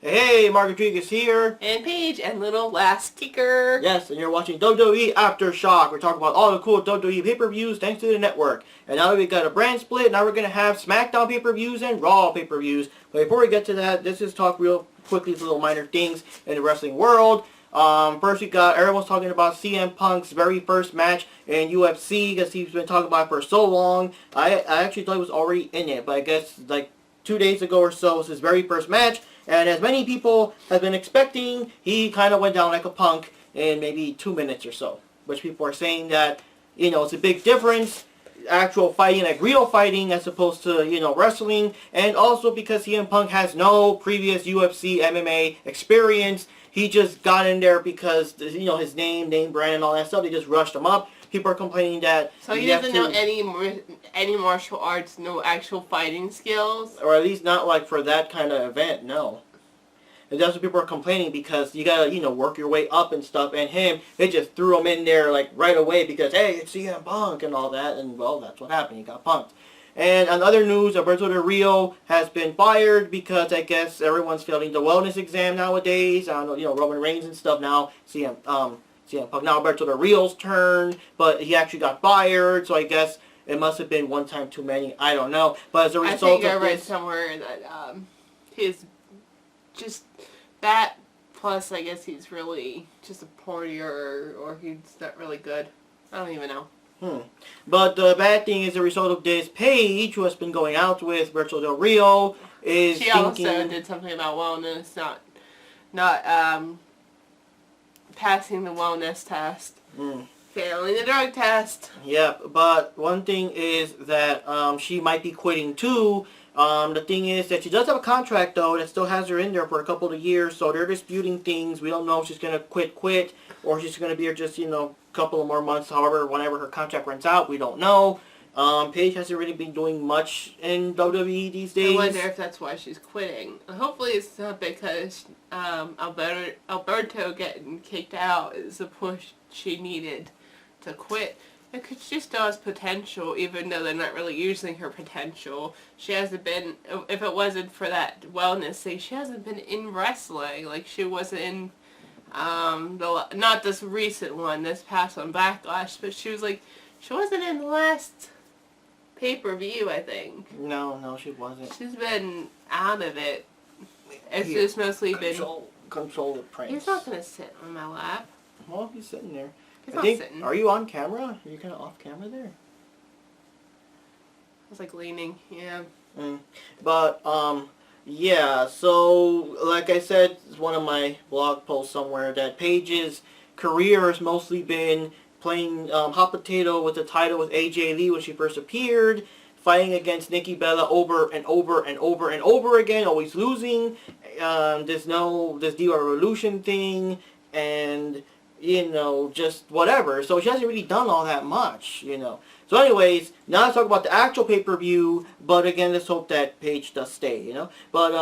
Hey, Mark Rodriguez here. And Paige and little last ticker. Yes, and you're watching WWE Aftershock. We're talking about all the cool WWE pay-per-views thanks to the network. And now that we got a brand split, now we're going to have Smackdown pay-per-views and Raw pay-per-views. But before we get to that, let's just talk real quickly little minor things in the wrestling world. First we got, everyone's talking about CM Punk's very first match in UFC because he's been talking about it for so long. I actually thought he was already in it, but I guess like 2 days ago or so was his very first match. And as many people have been expecting, he kind of went down like a punk in maybe 2 minutes or so. Which people are saying that, you know, it's a big difference. Actual fighting, like real fighting, as opposed to, you know, wrestling. And also because CM Punk has no previous UFC MMA experience. He just got in there because, you know, his name brand, and all that stuff. They just rushed him up. People are complaining that... So he doesn't know any martial arts, no actual fighting skills? Or at least not like for that kind of event, no. And that's what people are complaining because you gotta, you know, work your way up and stuff. And him, they just threw him in there like right away because, hey, it's CM Punk and all that. And, well, that's what happened. He got punked. And on other news, Alberto Del Rio has been fired because I guess everyone's failing the wellness exam nowadays. I don't know, you know, Roman Reigns and stuff now. CM Punk. Now Alberto Del Rio's turn, but he actually got fired, so I guess it must have been one time too many. I don't know. But as a result I think I read somewhere that he's just that, plus I guess he's really just a partier, or he's not really good. I don't even know. But the bad thing is, as a result of this, Paige, who has been going out with Alberto Del Rio, is she also did something about wellness, not passing the wellness test, failing the drug test. Yeah, but one thing is that she might be quitting too. The thing is that she does have a contract though that still has her in there for a couple of years, so they're disputing things. We don't know if she's gonna quit, or she's gonna be here just, you know, a couple of more months. However, whenever her contract runs out, we don't know. Paige hasn't really been doing much in WWE these days. I wonder if that's why she's quitting. Hopefully it's not because Alberto getting kicked out is the push she needed to quit. Because she still has potential, even though they're not really using her potential. She hasn't been, if it wasn't for that wellness thing, she hasn't been in wrestling. Like, she wasn't in, not this recent one, this past one, Backlash, but she wasn't in the last pay-per-view, I think. No, she wasn't. She's been out of it. It's just mostly Control the prince. He's not going to sit on my lap. Well, he's sitting there. He's not sitting. Are you on camera? Are you kind of off camera there? I was like leaning, yeah. But, yeah, so, like I said, it's one of my blog posts somewhere that Paige's career has mostly been playing hot potato with the title with AJ Lee when she first appeared, fighting against Nikki Bella over and over and over and over again, always losing. This Diva Revolution thing, and, you know, just whatever. So she hasn't really done all that much, you know. So anyways, now let's talk about the actual pay-per-view, but again, let's hope that Paige does stay, you know. But,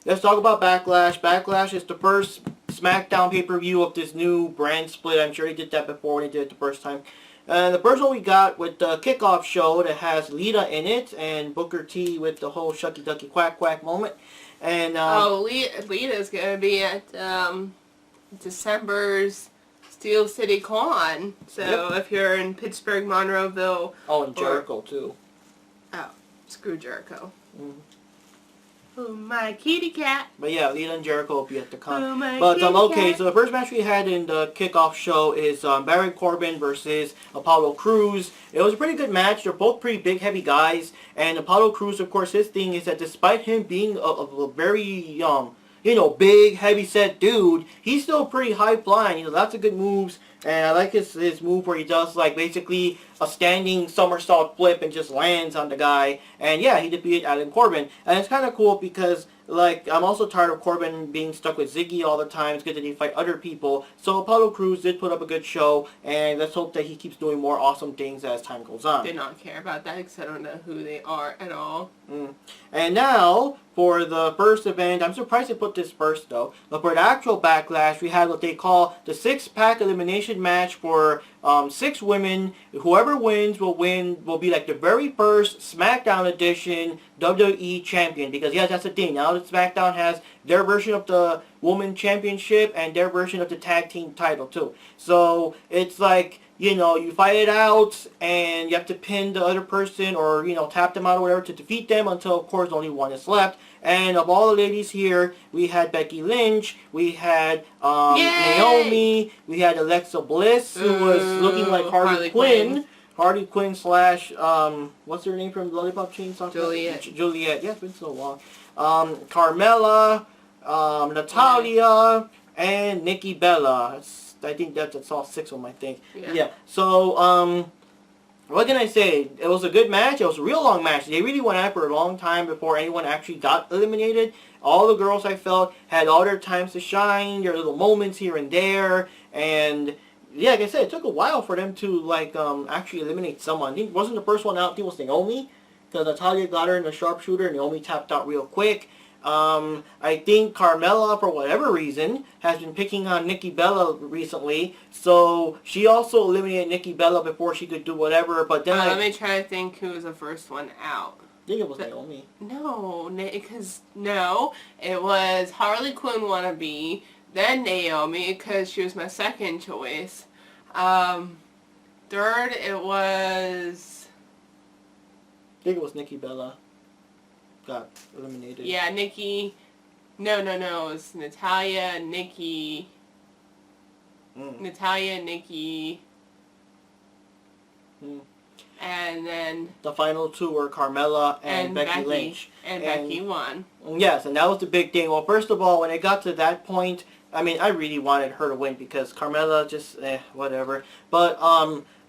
let's talk about Backlash. Backlash is the first Smackdown pay-per-view of this new brand split. I'm sure they did that before when they did it the first time. And the first one we got with the kickoff show that has Lita in it, and Booker T with the whole shucky ducky quack quack moment. And Lita's gonna be at December's Steel City Con. So if you're in Pittsburgh, Monroeville. Oh, and Jericho too. Oh, screw Jericho. Oh, my kitty cat. But yeah, Lita and Jericho will be at the con. Oh, my but kitty okay, cat. so the first match we had in the kickoff show is Baron Corbin versus Apollo Crews. It was a pretty good match. They're both pretty big, heavy guys. And Apollo Crews, of course, his thing is that despite him being a very, you know, big, heavy-set dude, he's still pretty high-flying. You know, lots of good moves. And I like his move where he does, like, basically a standing somersault flip and just lands on the guy. And, yeah, he defeated Adam Corbin. And it's kind of cool because, like, I'm also tired of Corbin being stuck with Ziggy all the time. It's good that he fight other people. So Apollo Crews did put up a good show. And let's hope that he keeps doing more awesome things as time goes on. I do not care about that because I don't know who they are at all. And now, for the first event, I'm surprised they put this first though, but for the actual Backlash, we had what they call the 6-pack elimination match for 6 women. Whoever wins will be like the very first SmackDown edition WWE champion, because yes, that's the thing. Now that SmackDown has their version of the Woman Championship and their version of the Tag Team title too. So it's like, you know, you fight it out, and you have to pin the other person or, you know, tap them out or whatever to defeat them until, of course, only one is left. And of all the ladies here, we had Becky Lynch, we had Naomi, we had Alexa Bliss, who was looking like Harley Quinn. Harley Quinn slash, what's her name from the Lollipop Chain? Juliet. Juliet, yeah, it's been so long. Carmella, Natalia, and Nikki Bella. I think that's all 6 of them, I think. Yeah. So, what can I say? It was a good match. It was a real long match. They really went at it for a long time before anyone actually got eliminated. All the girls, I felt, had all their times to shine, their little moments here and there. And, yeah, like I said, it took a while for them to, like, actually eliminate someone. I think, wasn't the first one out, I think it was Naomi. Because Natalia got her in the sharpshooter, and Naomi tapped out real quick. I think Carmella, for whatever reason, has been picking on Nikki Bella recently, so she also eliminated Nikki Bella before she could do whatever, but then let me try to think who was the first one out. I think it was Naomi. No, it was Harley Quinn wannabe, then Naomi, because she was my second choice. Third, it was... I think it was Nikki Bella. Got eliminated. Yeah, Nikki. No. It was Natalia, Nikki. Natalia, Nikki. And then... the final 2 were Carmella and Becky Lynch. And Becky won. Yes, and that was the big thing. Well, first of all, when it got to that point, I mean, I really wanted her to win because Carmella just, whatever. But,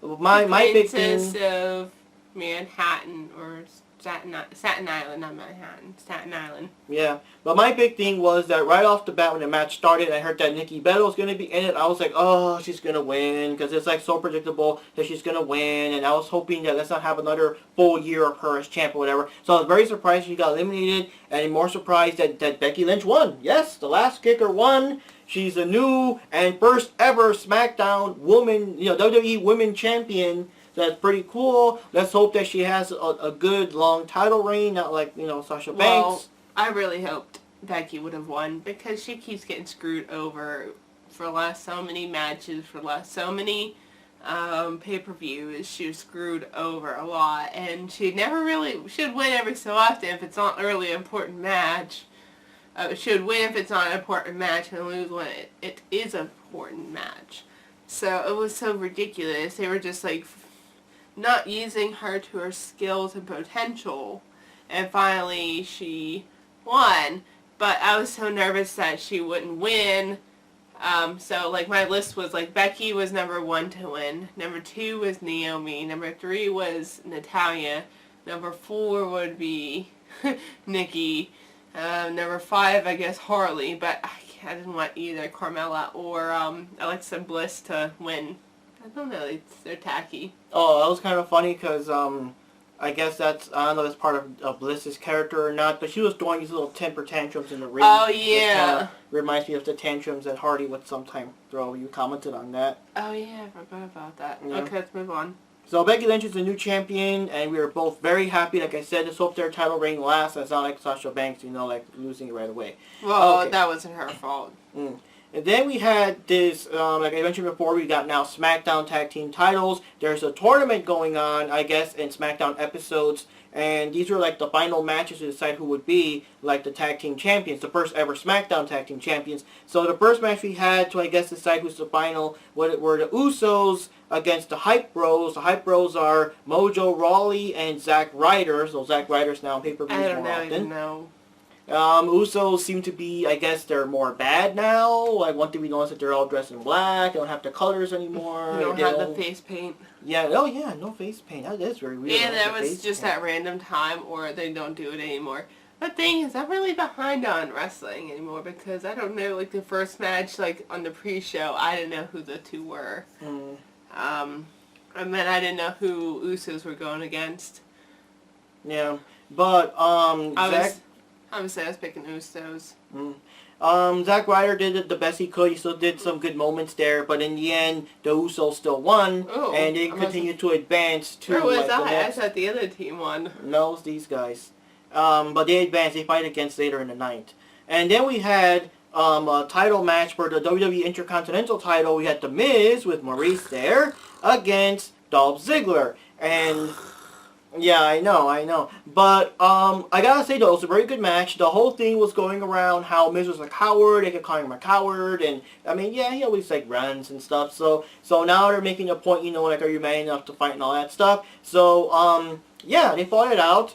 my big thing... Princess of Manhattan, or... Staten Island, not Manhattan. Staten Island. Yeah, but my big thing was that right off the bat when the match started, I heard that Nikki Bella was going to be in it. I was like, oh, she's going to win, because it's like so predictable that she's going to win, and I was hoping that let's not have another full year of her as champ or whatever. So I was very surprised she got eliminated, and more surprised that Becky Lynch won. Yes, the last kicker won. She's the new and first ever SmackDown Woman, WWE Woman Champion. That's pretty cool. Let's hope that she has a good long title reign, not like, Sasha Banks. Well, I really hoped Becky would have won because she keeps getting screwed over for the last so many matches, for the last so many pay-per-views. She was screwed over a lot, and she should win every so often if it's not a really important match. Should win if it's not an important match and lose when it is an important match. So it was so ridiculous. They were just like... not using her to her skills and potential, and finally she won, but I was so nervous that she wouldn't win, so like my list was like Becky was number 1 to win, number 2 was Naomi, number 3 was Natalia, number 4 would be Nikki, number 5 I guess Harley, but I didn't want either Carmella or Alexa Bliss to win. I don't know, they're tacky. Oh, that was kind of funny because, I guess I don't know if that's part of Bliss's character or not, but she was throwing these little temper tantrums in the ring. Oh, yeah. Reminds me of the tantrums that Hardy would sometimes throw. You commented on that. Oh, yeah, I forgot about that. Yeah. Okay, let's move on. So Becky Lynch is the new champion, and we were both very happy. Like I said, let's hope their title reign lasts. That's not like Sasha Banks, like losing it right away. Well, okay. That wasn't her fault. And then we had this, like I mentioned before, we got now Smackdown Tag Team titles. There's a tournament going on, I guess, in Smackdown episodes. And these were like the final matches to decide who would be like the Tag Team Champions, the first ever Smackdown Tag Team Champions. So the first match we had to, I guess, decide who's the final were the Usos against the Hype Bros. The Hype Bros are Mojo Rawley and Zack Ryder. So Zack Ryder's now on pay-per-views more often. I don't know. Usos seem to be, I guess, they're more bad now. Like, one thing we noticed that they're all dressed in black. They don't have the colors anymore. They don't have the face paint. Yeah, oh yeah, no face paint. That is very weird. Yeah, that was just at random time, or they don't do it anymore. But the thing is, I'm really behind on wrestling anymore because I don't know, like, the first match, like, on the pre-show, I didn't know who the two were. And then I didn't know who Usos were going against. Yeah. But I was picking Usos. Zack Ryder did the best he could. He still did some good moments there, but in the end, the Usos still won, and they continued to advance to. Where was like, I thought the other team won. No, it's these guys. But they advanced. They fight against later in the night, and then we had a title match for the WWE Intercontinental title. We had The Miz with Maurice there against Dolph Ziggler, and. Yeah, I know. But, I gotta say though, it was a very good match. The whole thing was going around how Miz was a coward, they kept calling him a coward, and, I mean, yeah, he always, like, runs and stuff, so now they're making a point, you know, like, are you man enough to fight and all that stuff? So, yeah, they fought it out.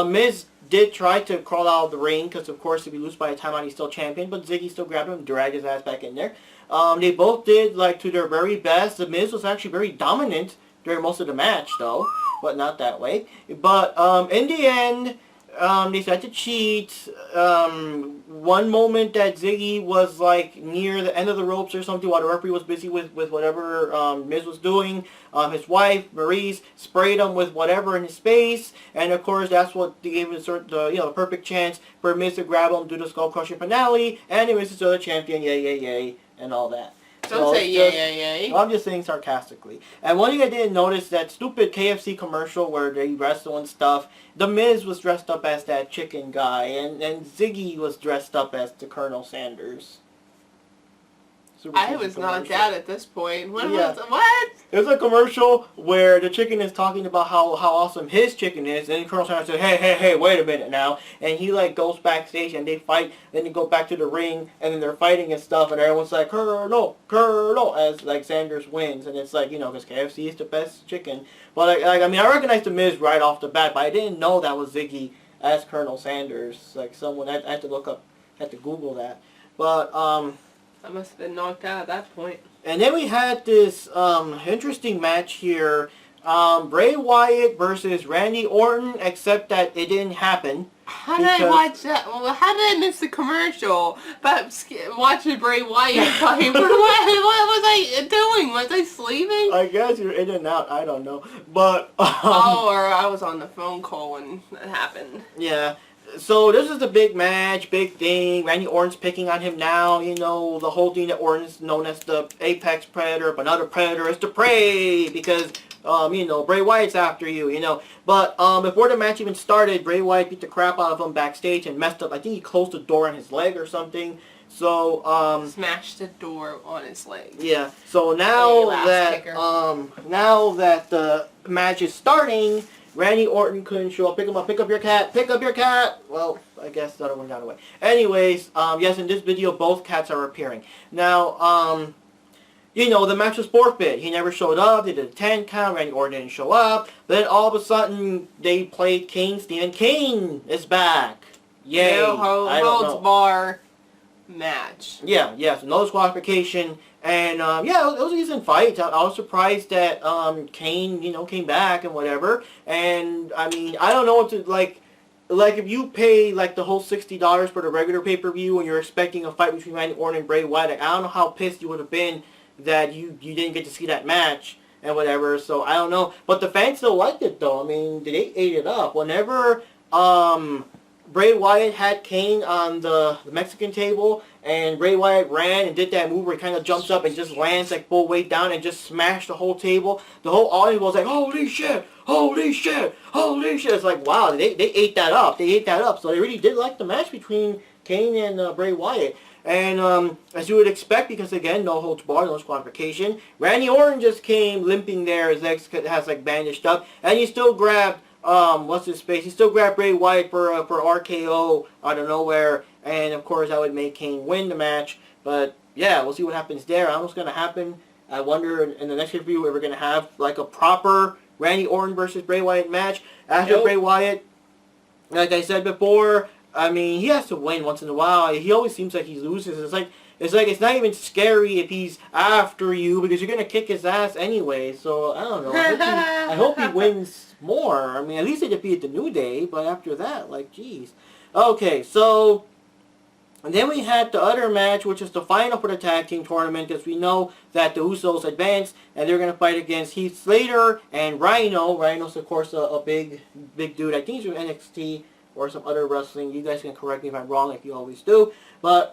Miz did try to crawl out of the ring, because, of course, if he loses by the time out, he's still champion, but Ziggy still grabbed him and dragged his ass back in there. They both did, like, to their very best. The Miz was actually very dominant during most of the match, though. But not that way. But in the end, they tried to cheat. One moment that Ziggy was like near the end of the ropes or something while the referee was busy with whatever Miz was doing. His wife, Maurice, sprayed him with whatever in his face. And of course, that's what gave him the perfect chance for Miz to grab him, do the skull crushing finale, and he was still the champion, yay, and all that. Don't say yay. I'm just saying sarcastically. And one thing I didn't notice, that stupid KFC commercial where they wrestle and stuff, The Miz was dressed up as that chicken guy, and Ziggy was dressed up as the Colonel Sanders. I was knocked out at this point. What? It was a commercial where the chicken is talking about how awesome his chicken is, and Colonel Sanders said, hey, wait a minute now. And he like goes backstage and they fight, then they go back to the ring, and then they're fighting and stuff, and everyone's like, Colonel, as like Sanders wins, and it's like, you know, because KFC is the best chicken. But I mean, I recognized The Miz right off the bat, but I didn't know that was Ziggy as Colonel Sanders. Like someone, I had to look up, had to Google that. But I must have been knocked out at that point. And then we had this interesting match here. Bray Wyatt versus Randy Orton, except that it didn't happen. How did I watch that? Well, how did I miss the commercial? But watching Bray Wyatt fight. What was I doing? Was I sleeping? I guess you're in and out. I don't know. But or I was on the phone call when that happened. Yeah. So this is the big match, big thing. Randy Orton's picking on him now. You know, the whole thing that Orton's known as the apex predator, but another predator is the prey because, you know, Bray Wyatt's after you, you know. But before the match even started, Bray Wyatt beat the crap out of him backstage and messed up. I think he closed the door on his leg or something. So smashed the door on his leg. Yeah. So now that the match is starting, Randy Orton couldn't show up. Pick him up. Pick up your cat. Pick up your cat. Well, I guess the other one got away. Anyways, yes, in this video, both cats are appearing. Now, you know, the match was forfeit. He never showed up. They did a 10 count. Randy Orton didn't show up. Then all of a sudden, they played Kane's theme, and Kane is back. Yay. No holds bar match. Yeah, so no disqualification. And, yeah, it was a decent fight. I was surprised that, Kane, you know, came back and whatever. And, I mean, I don't know what to, like, if you pay, like, the whole $60 for the regular pay-per-view and you're expecting a fight between Randy Orton and Bray Wyatt, like, I don't know how pissed you would have been that you didn't get to see that match and whatever. So, I don't know. But the fans still liked it, though. I mean, they ate it up. Whenever, Bray Wyatt had Kane on the Mexican table, and Bray Wyatt ran and did that move where he kind of jumps up and just lands like full weight down and just smashed the whole table. The whole audience was like, holy shit, holy shit, holy shit. It's like, wow, they ate that up. They ate that up. So they really did like the match between Kane and Bray Wyatt. And as you would expect, because again, no holds barred, no disqualification, Randy Orton just came limping there. His legs has like bandaged up, and he still grabbed what's his face? He still grabbed Bray Wyatt for RKO out of nowhere, and of course that would make Kane win the match. But yeah, we'll see what happens there. I don't know what's gonna happen. I wonder in the next review if we're gonna have like a proper Randy Orton versus Bray Wyatt match after Bray Wyatt. Like I said before, I mean he has to win once in a while. He always seems like he loses. It's not even scary if he's after you because you're gonna kick his ass anyway. So I don't know. I hope he wins more. I mean, at least they defeated the New Day, but after that, like, jeez. Okay, so And then we had the other match, which is the final for the tag team tournament, because we know that the Usos advanced, and they're going to fight against Heath Slater and Rhino. Rhino's, of course, a big dude. I think he's from NXT or some other wrestling. You guys can correct me if I'm wrong, like you always do. But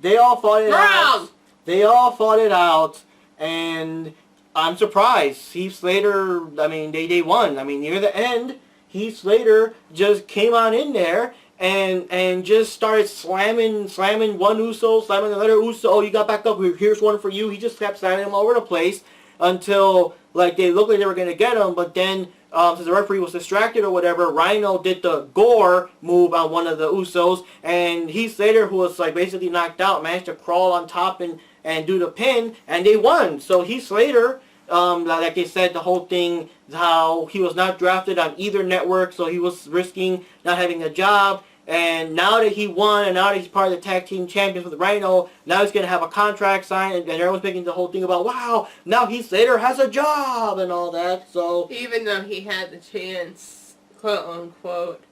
they all fought it out. They all fought it out, and I'm surprised. Heath Slater, I mean, they won. I mean, near the end, Heath Slater just came on in there and just started slamming one Uso, slamming another Uso. Oh, you got back up. Here's one for you. He just kept slamming him all over the place until like they looked like they were gonna get him. But then, since the referee was distracted or whatever, Rhino did the gore move on one of the Usos, and Heath Slater, who was like basically knocked out, managed to crawl on top and do the pin, and they won. So Heath Slater, like they said, the whole thing, how he was not drafted on either network, so he was risking not having a job. And now that he won, and now that he's part of the tag team champions with Rhino, now he's going to have a contract signed, and everyone's making the whole thing about, wow, now Heath Slater has a job and all that. So even though he had the chance, quote unquote,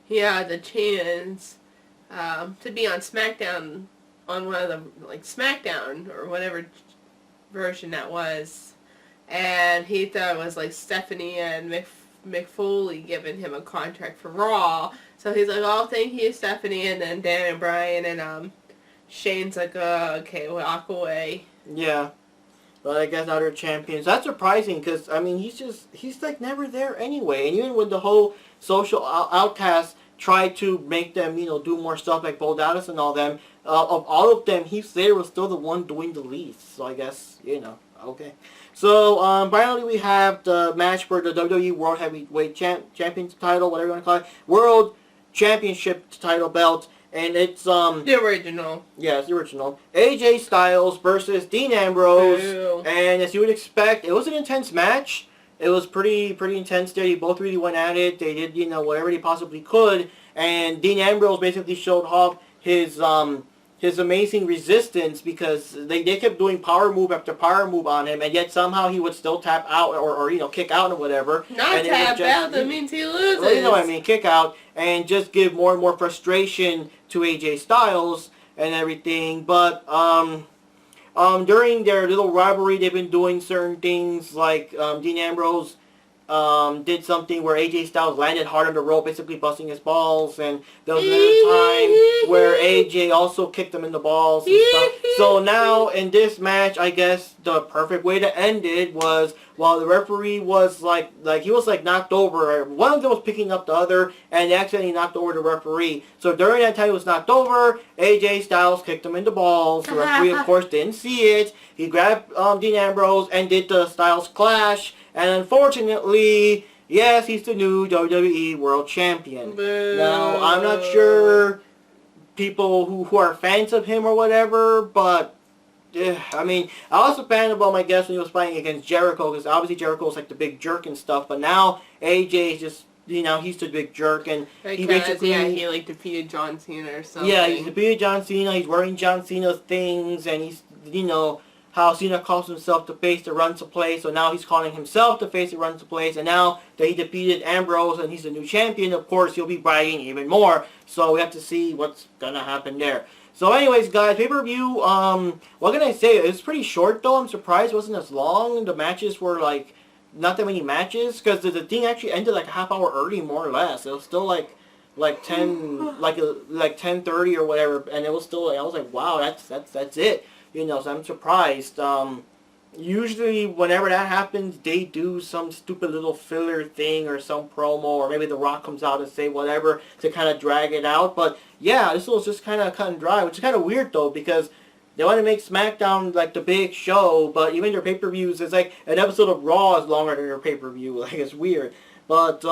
he had the chance to be on SmackDown, on one of the, like, SmackDown, or whatever version that was. And he thought it was like Stephanie and McFoley giving him a contract for Raw. So he's like, oh, thank you, Stephanie. And then Dan and Bryan and Shane's like, okay, walk away. Yeah. But I guess now they're champions. That's surprising because, I mean, he's like never there anyway. And even when the whole social outcasts tried to make them, you know, do more stuff like Bo Dallas and all them, of all of them, Heath Slater was still the one doing the least. So I guess, you know, okay. So, finally we have the match for the WWE World Heavyweight Champions title, whatever you want to call it. World Championship title belt. And it's, the original. Yeah, it's the original. AJ Styles versus Dean Ambrose. Ew. And as you would expect, it was an intense match. It was pretty intense there. They both really went at it. They did, you know, whatever they possibly could. And Dean Ambrose basically showed off his amazing resistance because they kept doing power move after power move on him, and yet somehow he would still tap out or you know, kick out or whatever. Not tap out, that means he loses. Well, you know what I mean, kick out, and just give more and more frustration to AJ Styles and everything. But during their little rivalry, they've been doing certain things like Dean Ambrose did something where AJ Styles landed hard on the rope, basically busting his balls, and there was another time where AJ also kicked him in the balls and stuff. So now in this match, I guess the perfect way to end it was while the referee was like he was like knocked over. One of them was picking up the other, and they accidentally knocked over the referee. So during that time he was knocked over, AJ Styles kicked him in the balls. The referee, of course, didn't see it. He grabbed Dean Ambrose and did the Styles Clash. And unfortunately, yes, he's the new WWE World Champion. Boo. Now, I'm not sure people who are fans of him or whatever, but, I mean, I was a fan of him, I guess, when he was fighting against Jericho, because obviously Jericho was like the big jerk and stuff, but now AJ is just, you know, he's the big jerk, and because, he basically... yeah, he, like, defeated John Cena or something. Yeah, he's defeated John Cena, he's wearing John Cena's things, and he's, you know... how Cena calls himself the face that runs the place, so now he's calling himself the face that runs the place, and now that he defeated Ambrose and he's the new champion, of course, he'll be bragging even more, so we have to see what's gonna happen there. So anyways, guys, pay-per-view, what can I say? It's pretty short, though. I'm surprised it wasn't as long. The matches were, like, not that many matches, because the thing actually ended, like, a half hour early, more or less. It was still, like 10:30 or whatever, and it was still, like, I was like, wow, that's it. You know, so I'm surprised. Usually, whenever that happens, they do some stupid little filler thing or some promo, or maybe The Rock comes out and say whatever to kind of drag it out. But yeah, this was just kind of cut and dry, which is kind of weird though, because they want to make SmackDown like the big show, but even their pay-per-views, it's like an episode of Raw is longer than their pay-per-view. Like, it's weird. But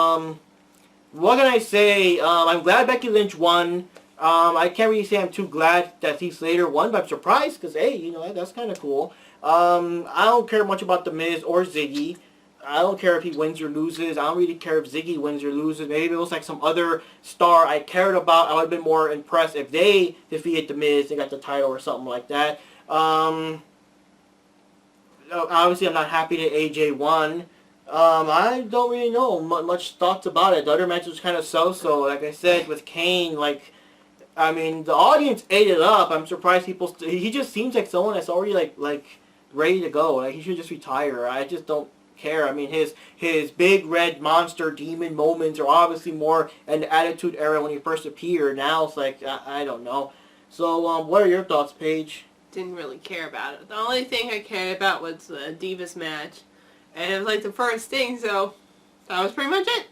what can I say? I'm glad Becky Lynch won. I can't really say I'm too glad that Heath Slater won, but I'm surprised because, hey, you know, that's kind of cool. I don't care much about The Miz or Ziggy. I don't care if he wins or loses. I don't really care if Ziggy wins or loses. Maybe it was like some other star I cared about. I would have been more impressed if they defeated The Miz and got the title or something like that. Obviously, I'm not happy that AJ won. I don't really know much thoughts about it. The other match was kind of so-so. Like I said, with Kane, like... I mean, the audience ate it up. I'm surprised people. He just seems like someone that's already like ready to go. Like he should just retire. I just don't care. I mean, his big red monster demon moments are obviously more in the Attitude Era when he first appeared. Now it's like I don't know. So what are your thoughts, Paige? Didn't really care about it. The only thing I cared about was the Divas match, and it was like the first thing. So that was pretty much it.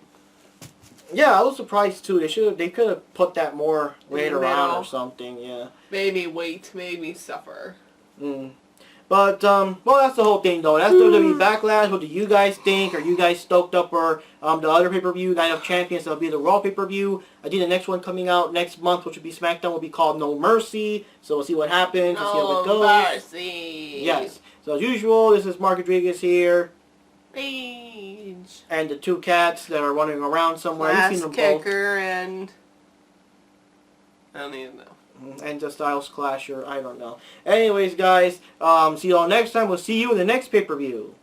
Yeah, I was surprised too. They could have put that more later on middle. or something. Yeah. Made me wait. Made me suffer. But, well, that's the whole thing, though. That's WWE Backlash. What do you guys think? Are you guys stoked up for the other pay-per-view, Night of Champions? That'll be the Raw pay-per-view. I think the next one coming out next month, which will be SmackDown, will be called No Mercy. So we'll see what happens. We'll see how it goes. No Mercy. Yes. So as usual, this is Mark Rodriguez here. Paige. And the two cats that are running around somewhere. Last You've seen them kicker and... I don't even know. And the Styles Clash, or I don't know. Anyways, guys, see you all next time. We'll see you in the next pay-per-view.